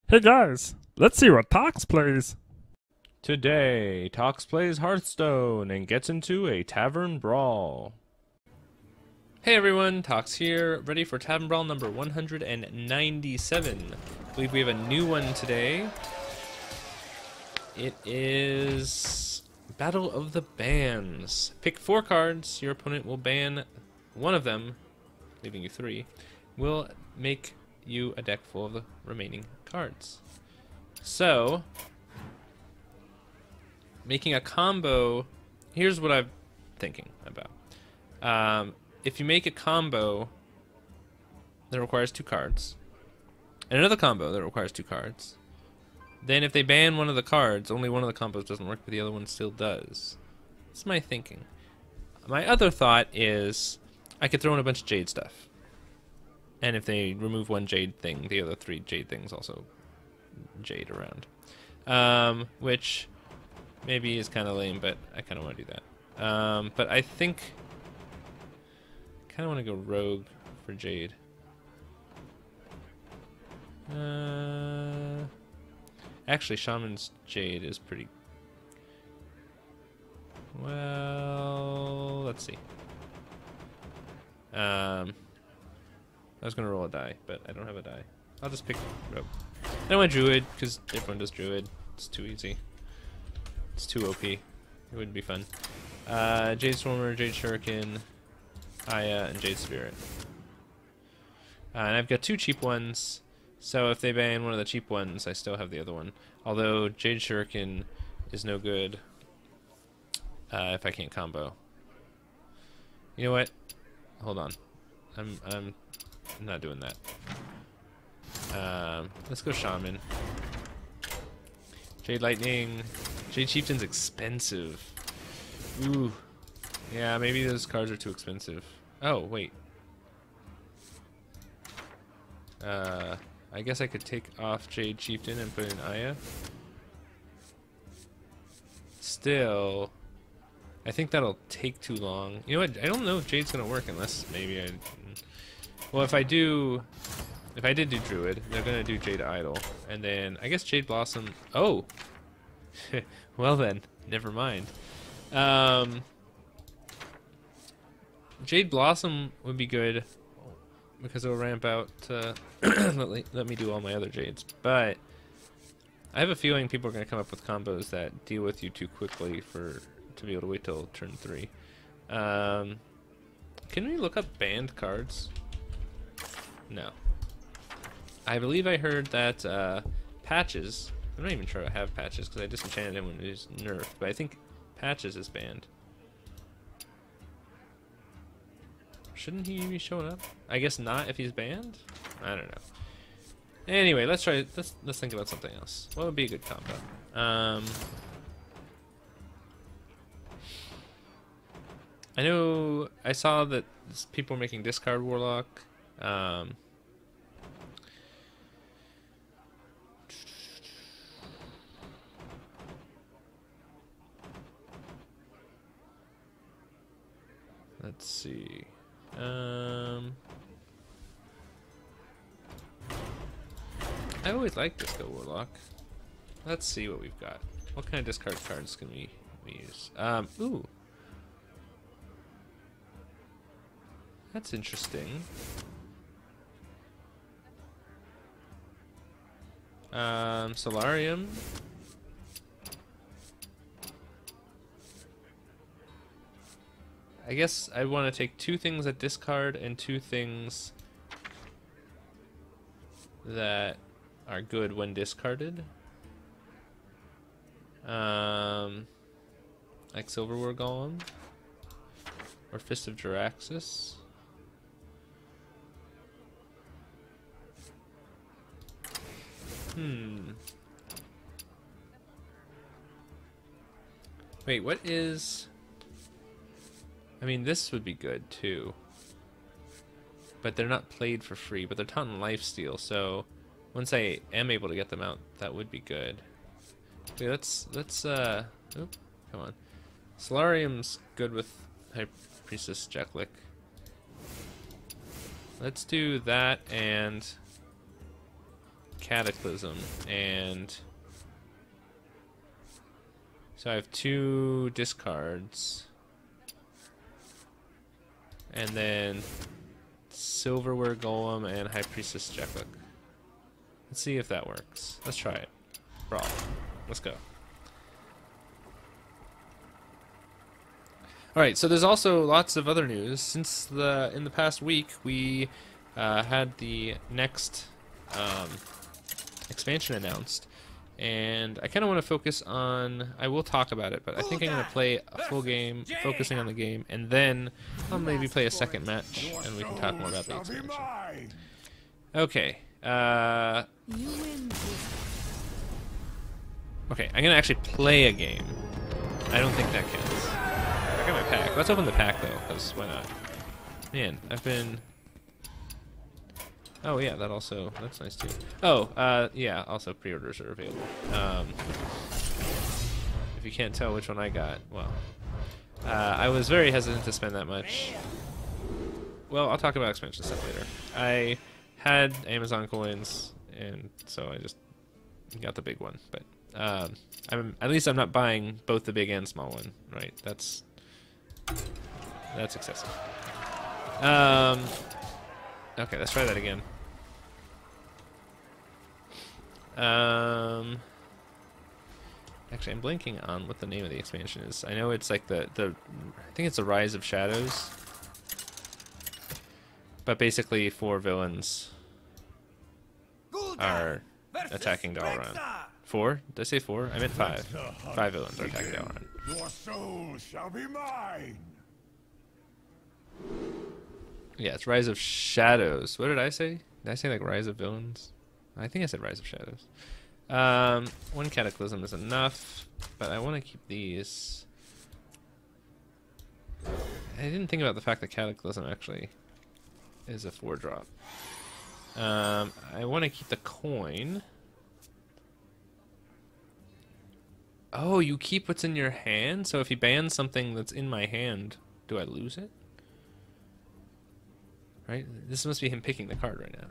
Hey guys, let's see what Tox plays. Today, Tox plays Hearthstone and gets into a Tavern Brawl. Hey everyone, Tox here, ready for Tavern Brawl number 197. I believe we have a new one today. It is Battle of the Bans. Pick 4 cards, your opponent will ban one of them, leaving you 3. Will make you a deck full of the remaining cards. So, making a combo, here's what I'm thinking about. If you make a combo that requires 2 cards, and another combo that requires 2 cards, then if they ban one of the cards, only one of the combos doesn't work, but the other one still does. That's my thinking. My other thought is I could throw in a bunch of Jade stuff. And if they remove one Jade thing, the other 3 Jade things also Jade around. Which maybe is kind of lame, but I kind of want to do that. But I think I kind of want to go Rogue for Jade. Actually, Shaman's Jade is pretty... Well, let's see. I was going to roll a die, but I don't have a die. I'll just pick Rogue. I went Druid, because everyone does Druid. It's too easy. It's too OP. It wouldn't be fun. Jade Swarmer, Jade Shuriken, Aya, and Jade Spirit. And I've got 2 cheap ones, so if they ban one of the cheap ones, I still have the other one. Although Jade Shuriken is no good if I can't combo. You know what? Hold on. I'm not doing that. Let's go Shaman. Jade Lightning. Jade Chieftain's expensive. Ooh. Yeah, maybe those cards are too expensive. Oh, wait. I guess I could take off Jade Chieftain and put in Aya. Still, I think that'll take too long. You know what? I don't know if Jade's gonna work unless maybe I... Well, if I did do Druid, they're gonna do Jade Idol. And then, I guess Jade Blossom... Oh! Well then, never mind. Jade Blossom would be good because it'll ramp out to let me do all my other Jades. But I have a feeling people are going to come up with combos that deal with you too quickly to be able to wait till turn 3. Can we look up banned cards? No. I believe I heard that Patches... I'm not even sure I have Patches because I disenchanted him when he was nerfed, but I think Patches is banned. Shouldn't he be showing up? I guess not if he's banned? I don't know. Anyway, let's think about something else. What would be a good combo? I know I saw that people are making Discard Warlock. Let's see. I always like Disco Warlock. Let's see what we've got. What kind of discard cards can we use? Ooh. That's interesting. Solarium. I guess I want to take 2 things that discard and 2 things that are good when discarded. Like Silverware Golem or Fist of Jaraxxus. Wait, what is... I mean, this would be good, too. But they're not played for free, but they're Taunton Lifesteal, so... Once I am able to get them out, that would be good. Okay, let's oop, come on. Solarium's good with High Priestess Jacklick. Let's do that and Cataclysm, and so I have 2 discards, and then Silverware Golem and High Priestess Jackbook. Let's see if that works. Let's try it. Brawl. Let's go. Alright, so there's also lots of other news. Since in the past week, we had the next expansion announced, and I kind of want to focus on, I will talk about it, but I think I'm going to play a full game, focusing on the game, and then I'll maybe play a second match, and we can talk more about the expansion. Okay. Okay, I'm going to actually play a game. I don't think that counts. I got my pack. Let's open the pack, though, because why not? Man, I've been... Oh, yeah, that's nice, too. Oh, yeah, also pre-orders are available. If you can't tell which one I got, well... I was very hesitant to spend that much. Well, I'll talk about expansion stuff later. I had Amazon coins, and so I just got the big one, but... at least I'm not buying both the big and small one, right? That's excessive. Okay, let's try that again. Actually, I'm blanking on what the name of the expansion is. I know it's like I think it's the Rise of Shadows. But basically 4 villains are attacking Dalaran. 4? Did I say 4? I meant 5. 5 villains are attacking Dalaran. Your soul shall be mine. Yeah, it's Rise of Shadows. What did I say? Did I say like Rise of Villains? I think I said Rise of Shadows. 1 Cataclysm is enough, but I want to keep these. I didn't think about the fact that Cataclysm actually is a 4-drop. I want to keep the coin. Oh, you keep what's in your hand? So if he bans something that's in my hand, do I lose it? Right? This must be him picking the card right now.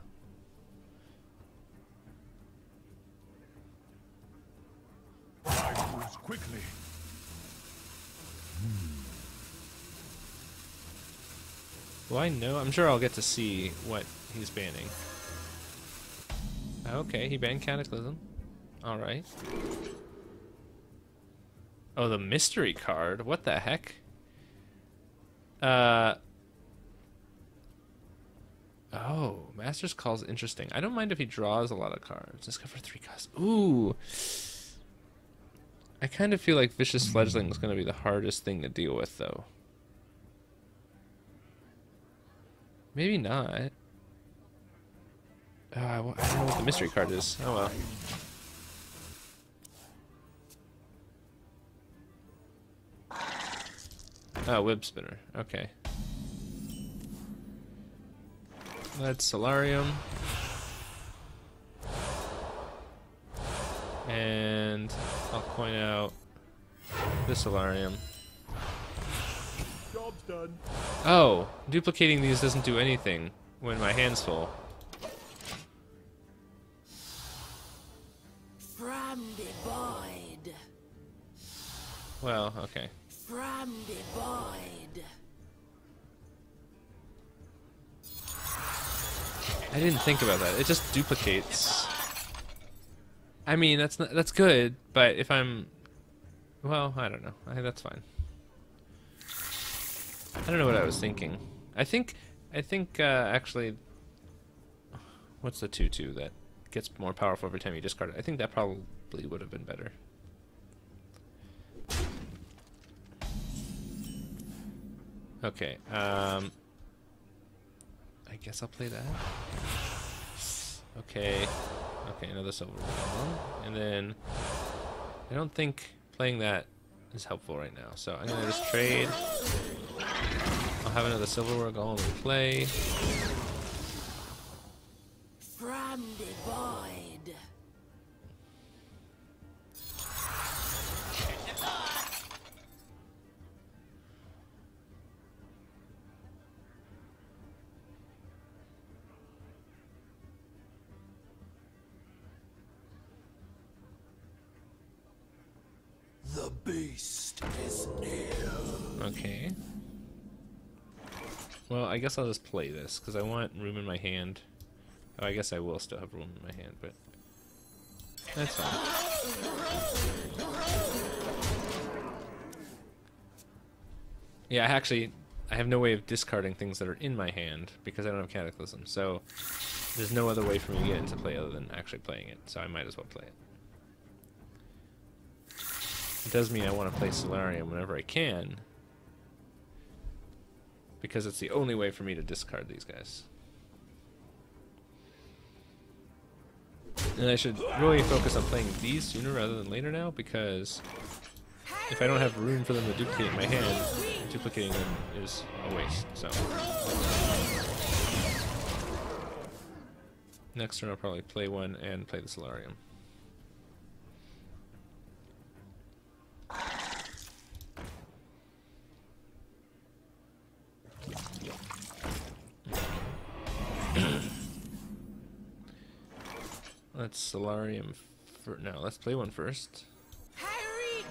I moves quickly. Well, I know. I'm sure I'll get to see what he's banning. Okay, he banned Cataclysm. Alright. Oh, the mystery card? What the heck? Oh, Master's Call's interesting. I don't mind if he draws a lot of cards. Discover 3 costs. Ooh. I kind of feel like Vicious Fledgling is going to be the hardest thing to deal with, though. Maybe not. I don't know what the mystery card is. Oh well. Oh, Web Spinner. Okay. That's Solarium. And I'll point out this Solarium. Job's done. Oh, duplicating these doesn't do anything when my hand's full. From the void. Well, okay. From the void. I didn't think about that. It just duplicates. I mean, that's good, but if I'm, well, I don't know. That's fine. I don't know what I was thinking. I think actually, what's the 2/2 that gets more powerful every time you discard it? I think that probably would have been better. Okay. I guess I'll play that. Okay. Okay, another silver one. And then I don't think playing that is helpful right now. So I'm gonna just trade. I'll have another silverware golem in play. From the void. The beast is near. Okay. Well, I guess I'll just play this, because I want room in my hand. Oh, I guess I will still have room in my hand, but... that's fine. Yeah, actually, I have no way of discarding things that are in my hand, because I don't have Cataclysm, so... there's no other way for me to get into play other than actually playing it, so I might as well play it. It does mean I want to play Solarium whenever I can, because it's the only way for me to discard these guys. And I should really focus on playing these sooner rather than later now, because if I don't have room for them to duplicate in my hand, duplicating them is a waste, so... next turn I'll probably play one and play the Solarium. Let's Solarium for no. Let's play one first,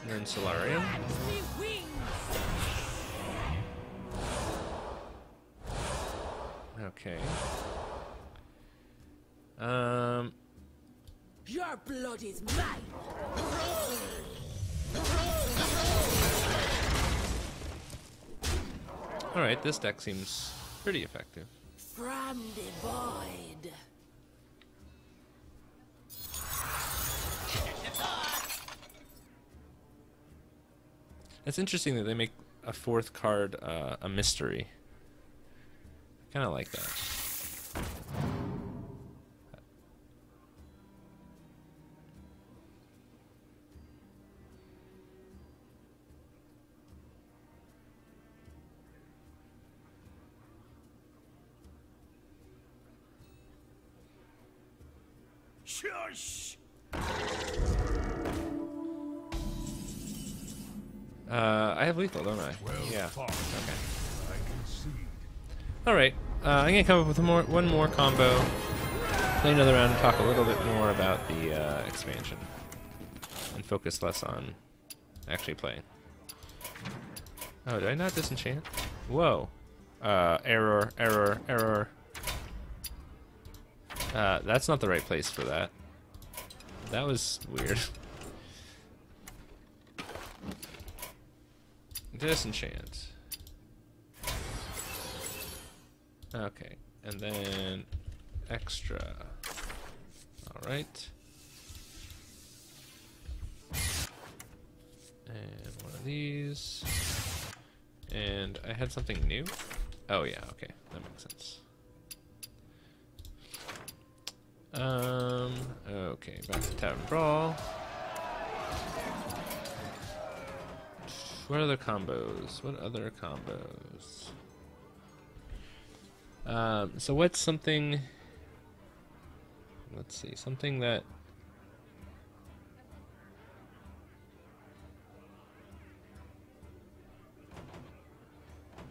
and then Solarium. Okay. Your blood is mine. All right, this deck seems pretty effective. From the void. It's interesting that they make a fourth card a mystery. Kind of like that. Shush! I have lethal, don't I? Well Yeah. fought. Okay. I concede. All right. I'm gonna come up with one more combo, play another round, and talk a little bit more about the expansion, and focus less on actually playing. Oh, did I not disenchant? Whoa. Error, error, error. That's not the right place for that. That was weird. Disenchant. Okay, and then extra. Alright. And one of these. And I had something new. Oh yeah, okay, that makes sense. Okay, back to Tavern Brawl. What other combos? What other combos? So what's something... let's see, something that...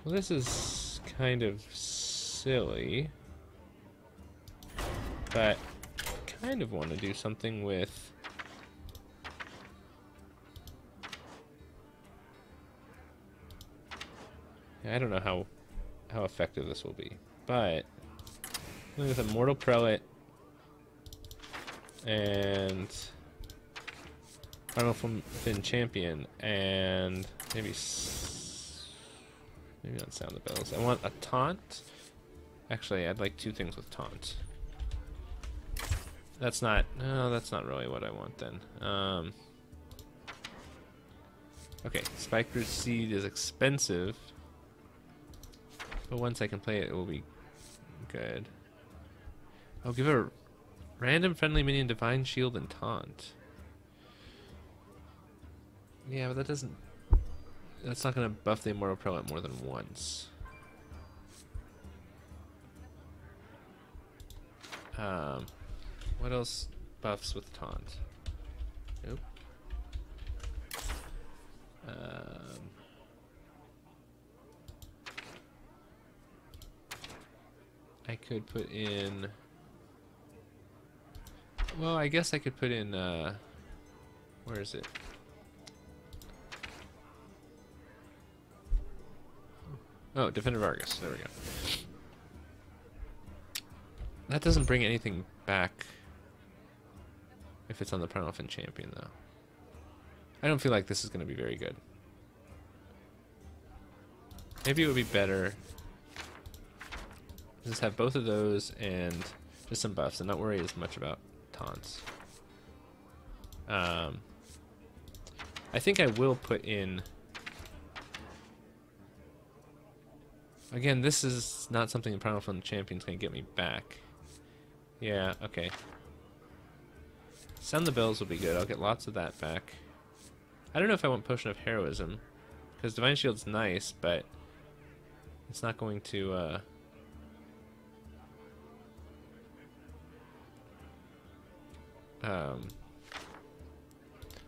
well, this is kind of silly, but I kind of want to do something with... I don't know how effective this will be, but with a Mortal Prelate and Primal Fin Champion and maybe not Sound the Bells. I want a Taunt. Actually, I'd like two things with Taunt. That's not... no, that's not really what I want then. Okay, Spike Root Seed is expensive, but once I can play it, it will be good. I'll give a random friendly minion Divine Shield and Taunt. Yeah, but that doesn't... that's not going to buff the Immortal Prelate more than once. What else buffs with Taunt? Nope. I could put in... well, I guess I could put in, where is it? Oh, Defender Vargas. There we go. That doesn't bring anything back if it's on the Primalfin Champion, though. I don't feel like this is going to be very good. Maybe it would be better to just have both of those and just some buffs and not worry as much about taunts. I think I will put in... Again, this is not something the Primalfin Champion's going to get me back. Yeah, okay. Sound the Bells will be good. I'll get lots of that back. I don't know if I want Potion of Heroism, because Divine Shield's nice, but it's not going to...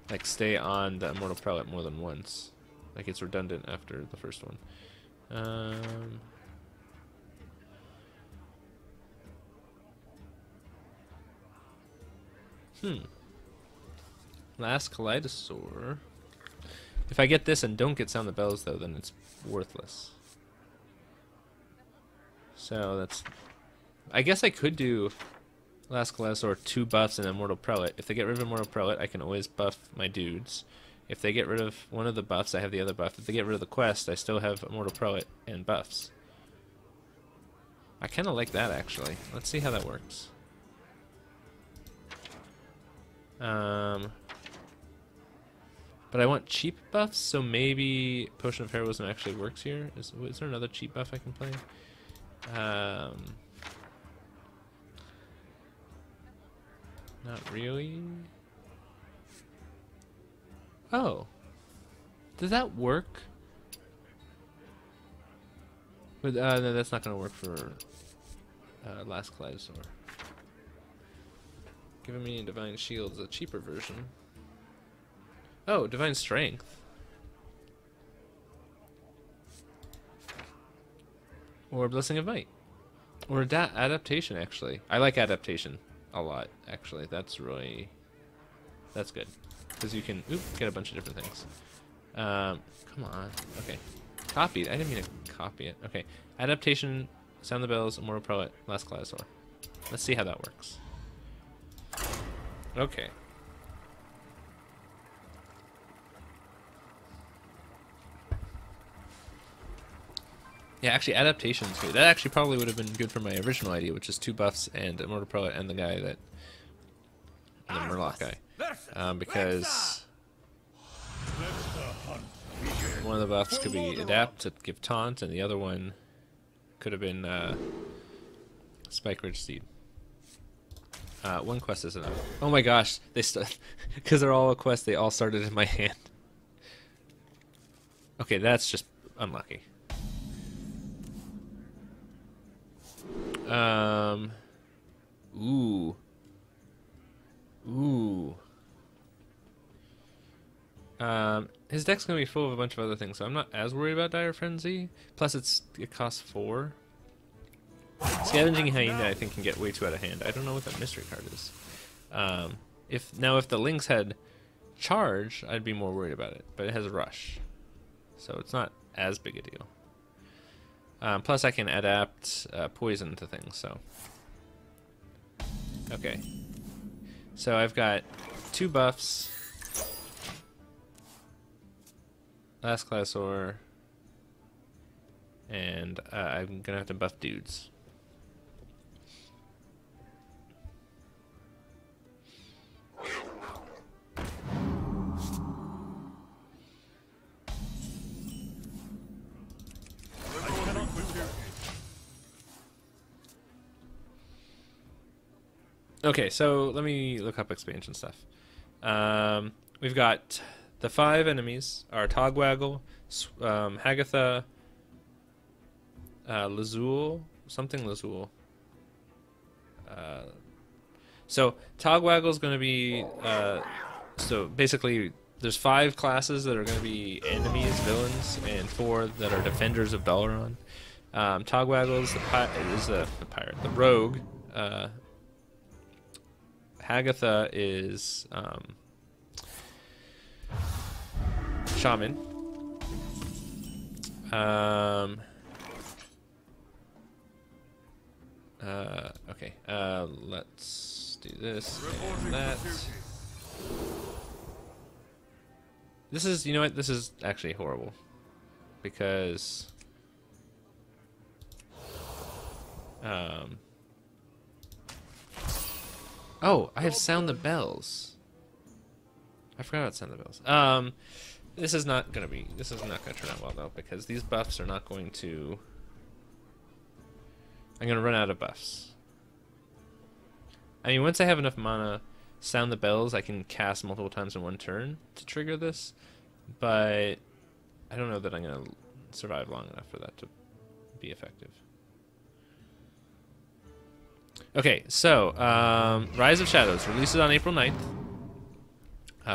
like stay on the Immortal Prelate more than once. Like it's redundant after the first one. Last Kaleidosaur. If I get this and don't get Sound the Bells, though, then it's worthless. So that's... I guess I could do Last Kaleidosaur 2 buffs and Immortal Prelate. If they get rid of Immortal Prelate, I can always buff my dudes. If they get rid of one of the buffs, I have the other buff. If they get rid of the quest, I still have Immortal Prelate and buffs. I kind of like that, actually. Let's see how that works. But I want cheap buffs, so maybe Potion of Heroism actually works here. Is there another cheap buff I can play? Not really. Oh. Does that work? But no, that's not going to work for Last Kaleidosaur. Giving me Divine Shield's a cheaper version. Oh, Divine Strength. Or Blessing of Might. Or Adaptation, actually. I like Adaptation a lot, actually. That's good. Because you can get a bunch of different things. Come on. Okay. Copied. I didn't mean to copy it. Okay. Adaptation, Sound the Bells, Immortal Prelate, Last Kaleidosaur. Let's see how that works. Okay. Yeah, actually, adaptation's good. That actually probably would have been good for my original idea, which is 2 buffs and Immortal Prelate and the guy that... the Murloc guy. Because... one of the buffs could be Adapt to give Taunt, and the other one could have been Spike Ridge Steed. One quest is enough. Oh my gosh, because they're all a quest, they all started in my hand. Okay, that's just unlucky. Ooh. His deck's gonna be full of a bunch of other things, so I'm not as worried about Dire Frenzy. Plus, it costs 4. Scavenging Hyena, I think, can get way too out of hand. I don't know what that mystery card is. If the Lynx had Charge, I'd be more worried about it, but it has Rush, so it's not as big a deal. Plus, I can adapt poison to things, so... Okay. So I've got 2 buffs. Last Kaleidosaur. And I'm gonna have to buff dudes. Okay, so let me look up expansion stuff. We've got the 5 enemies are Togwaggle, Hagatha, Lazul, something Lazul. So Togwaggle is going to be so basically there's 5 classes that are going to be enemies, villains, and 4 that are defenders of Dalaran. Togwaggle is the pirate, the rogue. Hagatha is shaman. Okay. Let's do this and that. This is, you know what? This is actually horrible because oh, I have sound the bells. I forgot about sound the bells. This is not gonna turn out well though, because these buffs are not going to. I'm gonna run out of buffs. I mean, once I have enough mana, sound the bells, I can cast multiple times in one turn to trigger this, but I don't know that I'm gonna survive long enough for that to be effective. Okay, so Rise of Shadows releases on April 9th.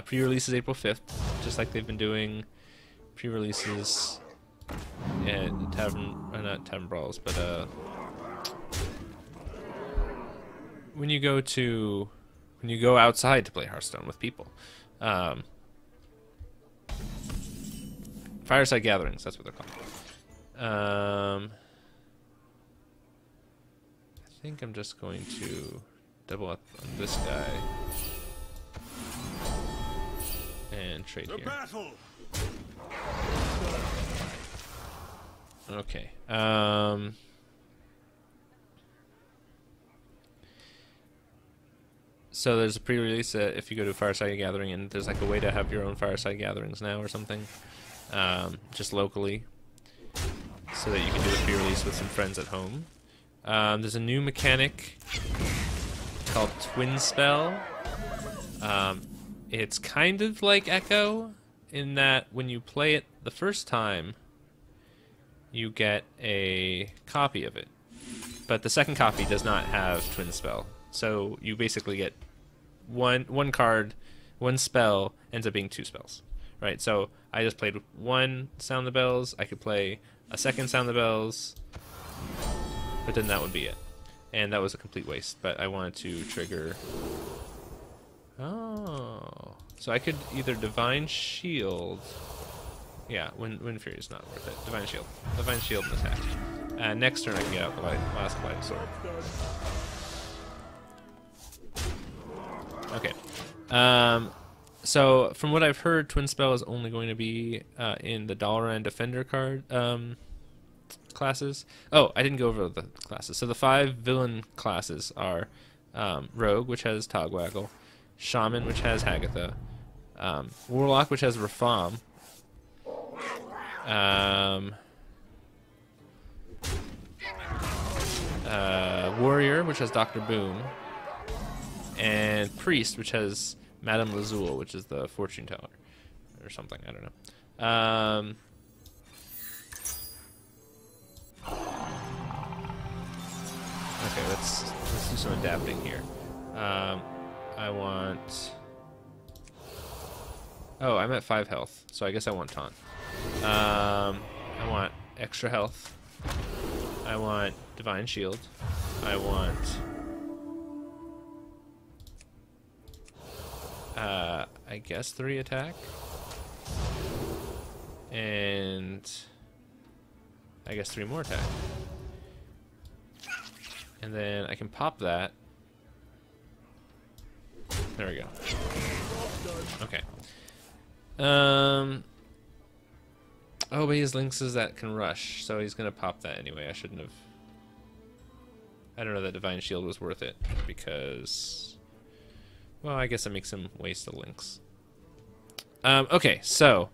Pre-release is April 5th, just like they've been doing pre-releases at not Tavern Brawls, but when you go outside to play Hearthstone with people. Fireside gatherings, that's what they're called. I think I'm just going to double up on this guy and trade here. Battle. Okay. So there's a pre-release that if you go to Fireside Gathering, and there's like a way to have your own Fireside Gatherings now or something, just locally, so that you can do a pre-release with some friends at home. There's a new mechanic called Twin Spell. It's kind of like Echo in that when you play it the first time, you get a copy of it, but the second copy does not have Twin Spell. So you basically get one card, one spell ends up being two spells, right? So I just played one Sound the Bells. I could play a second Sound the Bells, but then that would be it, and that was a complete waste. But I wanted to trigger. Oh, so I could either Divine Shield. Yeah, Wind Fury is not worth it. Divine Shield and attack. Next turn I can get out the last Light Sword. Okay. So from what I've heard, Twin Spell is only going to be in the Dalaran Defender card classes. Oh, I didn't go over the classes. So the 5 villain classes are Rogue, which has Togwaggle, Shaman, which has Hagatha, Warlock, which has Rafam, Warrior, which has Dr. Boom, and Priest, which has Madame Lazul, which is the fortune teller, or something. I don't know. Okay, let's do some adapting here. I want. Oh, I'm at 5 health, so I guess I want taunt. I want extra health. I want Divine Shield. I want. I guess 3 attack. And I guess 3 more attack. And then I can pop that. There we go. Okay. Oh, but he has Lynxes that can rush, so he's gonna pop that anyway. I shouldn't have. I don't know that Divine Shield was worth it because. Well, I guess it makes him waste a Lynx. Okay, so.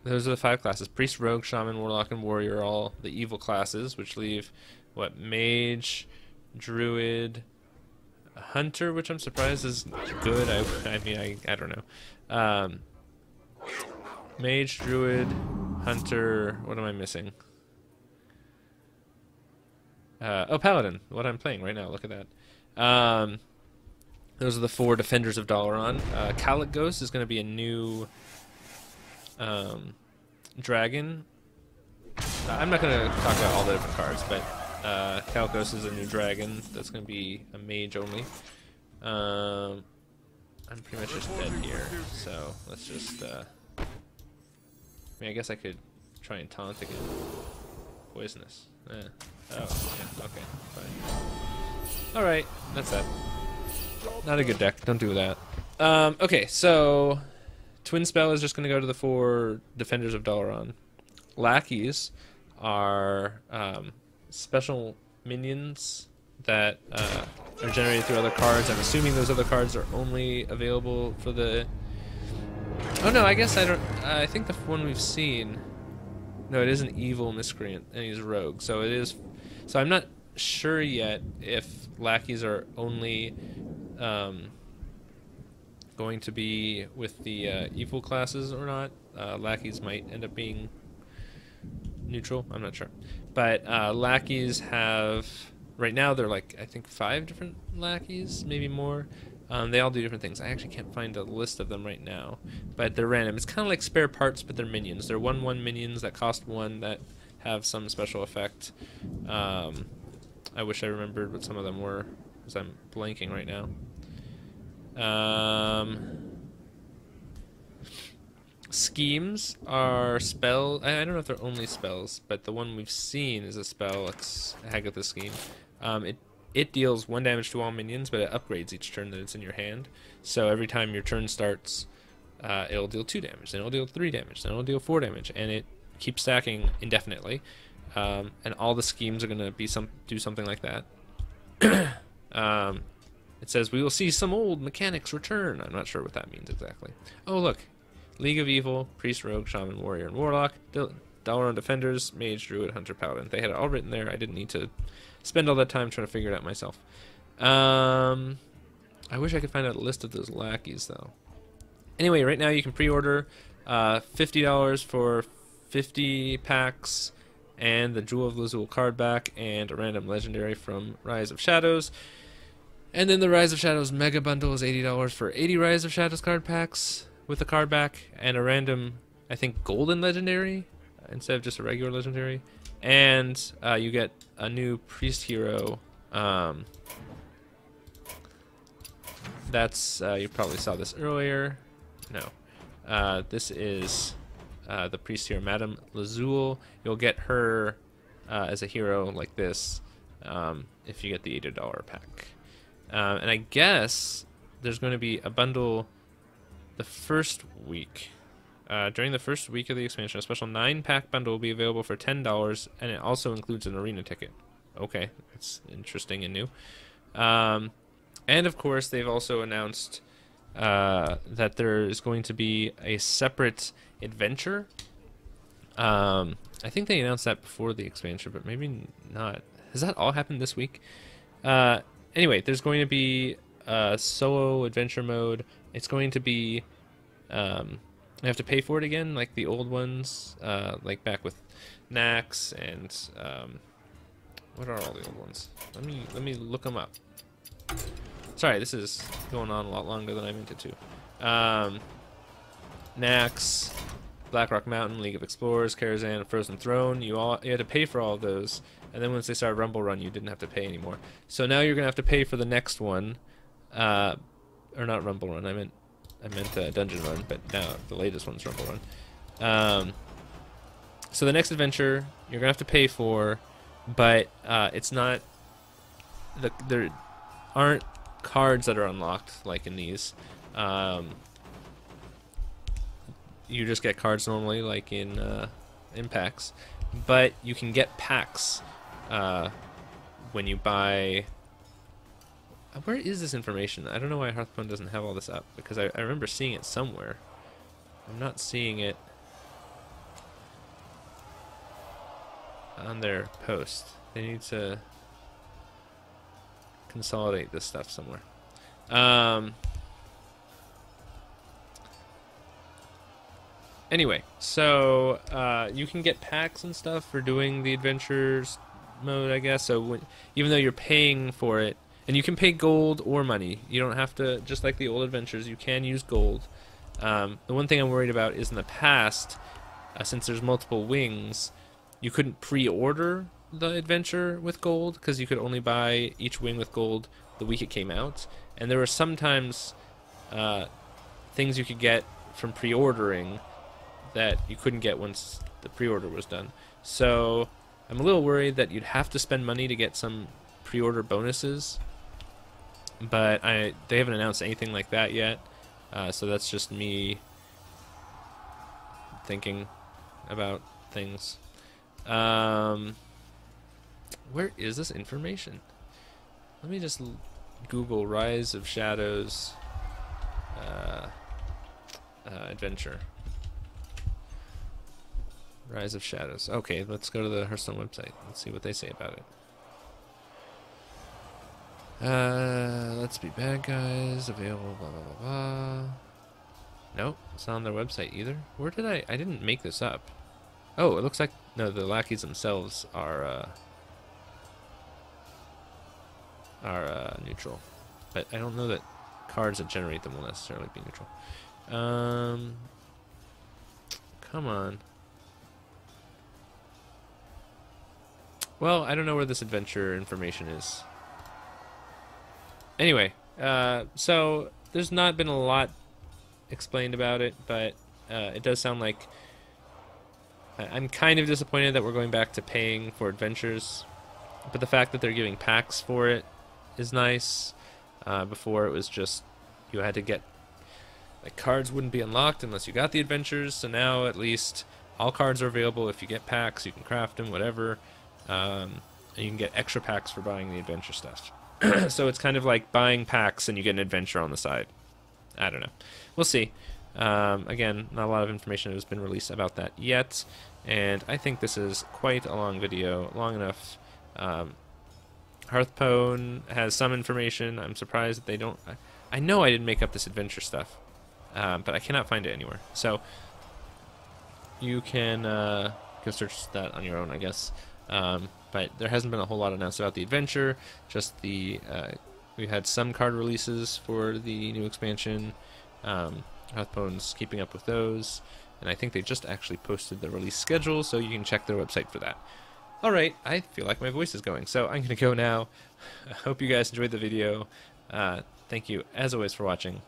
Those are the 5 classes. Priest, Rogue, Shaman, Warlock, and Warrior are all the evil classes, which leave, what, Mage, Druid, Hunter, which I'm surprised is good. I mean, I don't know. Mage, Druid, Hunter, what am I missing? Oh, Paladin, what I'm playing right now, look at that. Those are the 4 Defenders of Dalaran. Caligos is going to be a new dragon. I'm not going to talk about all the different cards, but Caligos is a new dragon that's going to be a mage only. I'm pretty much just dead here, so let's just... I mean, I guess I could try and taunt again. Poisonous. Oh, yeah, okay, fine. Alright, that's that. Not a good deck, don't do that. Okay, so Twin Spell is just going to go to the 4 Defenders of Dalaran. Lackeys are special minions that are generated through other cards. I'm assuming those other cards are only available for the... Oh no, I guess I don't... I think the one we've seen... No, it is an evil miscreant, and he's a rogue. So it is... So I'm not sure yet if lackeys are only going to be with the evil classes or not. Lackeys might end up being neutral. I'm not sure. But lackeys have... Right now, they're like, I think 5 different lackeys, maybe more. They all do different things. I actually can't find a list of them right now, but they're random. It's kind of like spare parts, but they're minions. They're 1/1 minions that cost 1 that have some special effect. I wish I remembered what some of them were, because I'm blanking right now. Schemes are spell. I don't know if they're only spells, but the one we've seen is a spell. It's Hagatha Scheme. It deals 1 damage to all minions, but it upgrades each turn that it's in your hand. So every time your turn starts, it'll deal 2 damage, then it'll deal 3 damage, then it'll deal 4 damage, and it keeps stacking indefinitely. And all the schemes are going to be do something like that. It says, we will see some old mechanics return. I'm not sure what that means exactly. Oh, look. League of Evil, Priest, Rogue, Shaman, Warrior, and Warlock. Dalaran Defenders, Mage, Druid, Hunter, Paladin. They had it all written there. I didn't need to spend all that time trying to figure it out myself. I wish I could find out a list of those lackeys, though. Anyway, right now you can pre-order $50 for 50 packs and the Jewel of Lazul card back and a random legendary from Rise of Shadows. And then the Rise of Shadows Mega Bundle is $80 for 80 Rise of Shadows card packs with the card back and a random, I think, golden legendary instead of just a regular legendary. And you get a new priest hero. That's you probably saw this earlier. No, this is the priest hero, Madame Lazul. You'll get her as a hero like this if you get the $80 pack. And I guess there's going to be a bundle the first week. During the first week of the expansion, a special 9-pack bundle will be available for $10, and it also includes an arena ticket. Okay, that's interesting and new. And of course, they've also announced that there is going to be a separate adventure. I think they announced that before the expansion, but maybe not. Has that all happened this week? Anyway, there's going to be a solo adventure mode. It's going to be... you have to pay for it again, like the old ones, like back with Nax and what are all the old ones? Let me look them up. Sorry, this is going on a lot longer than I meant it to. Nax, Blackrock Mountain, League of Explorers, Karazhan, Frozen Throne. You had to pay for all of those, and then once they started Rumble Run, you didn't have to pay anymore. So now you're gonna have to pay for the next one, or not Rumble Run. I meant Dungeon Run, but now the latest one's Rumble Run. So the next adventure you're gonna have to pay for, but it's not. There aren't cards that are unlocked like in these. You just get cards normally, like in packs, but you can get packs when you buy. Where is this information? I don't know why Hearthstone doesn't have all this up, because I remember seeing it somewhere. I'm not seeing it on their post. They need to consolidate this stuff somewhere. Anyway, so you can get packs and stuff for doing the adventures mode, I guess. So even though you're paying for it, and you can pay gold or money. You don't have to, just like the old adventures, you can use gold. The one thing I'm worried about is in the past, since there's multiple wings, you couldn't pre-order the adventure with gold, because you could only buy each wing with gold the week it came out. And there were sometimes things you could get from pre-ordering that you couldn't get once the pre-order was done. So I'm a little worried that you'd have to spend money to get some pre-order bonuses, but they haven't announced anything like that yet. So that's just me thinking about things. Where is this information? Let me just Google Rise of Shadows adventure. Rise of Shadows. Okay, let's go to the Hearthstone website. Let's see what they say about it. Let's be bad guys. Available, blah, blah, blah, blah. Nope, it's not on their website either. Where did I didn't make this up. Oh, it looks like, no, the lackeys themselves are neutral. But I don't know that cards that generate them will necessarily be neutral. Come on. Well, I don't know where this adventure information is. Anyway, so there's not been a lot explained about it, but it does sound like I'm kind of disappointed that we're going back to paying for adventures, but the fact that they're giving packs for it is nice. Before it was just you had to get, like, cards wouldn't be unlocked unless you got the adventures, so now at least all cards are available. If you get packs, you can craft them, whatever, and you can get extra packs for buying the adventure stuff. So it's kind of like buying packs and you get an adventure on the side. I don't know. We'll see. Again, not a lot of information has been released about that yet, and I think this is quite a long video, long enough. Hearthstone has some information. I'm surprised that they don't. I know I didn't make up this adventure stuff, but I cannot find it anywhere. So you can search that on your own, I guess. But there hasn't been a whole lot announced about the adventure. Just the we had some card releases for the new expansion. Hearthstone's keeping up with those, and I think they just actually posted the release schedule, so you can check their website for that. Alright, I feel like my voice is going, so I'm going to go now. I hope you guys enjoyed the video. Thank you, as always, for watching.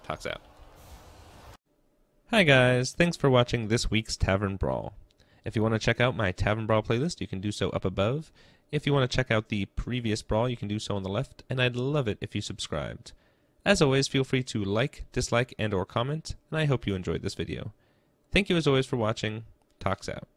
Tox out. Hi guys, thanks for watching this week's Tavern Brawl. If you want to check out my Tavern Brawl playlist, you can do so up above. If you want to check out the previous brawl, you can do so on the left, and I'd love it if you subscribed. As always, feel free to like, dislike, and or comment, and I hope you enjoyed this video. Thank you as always for watching. Tox out.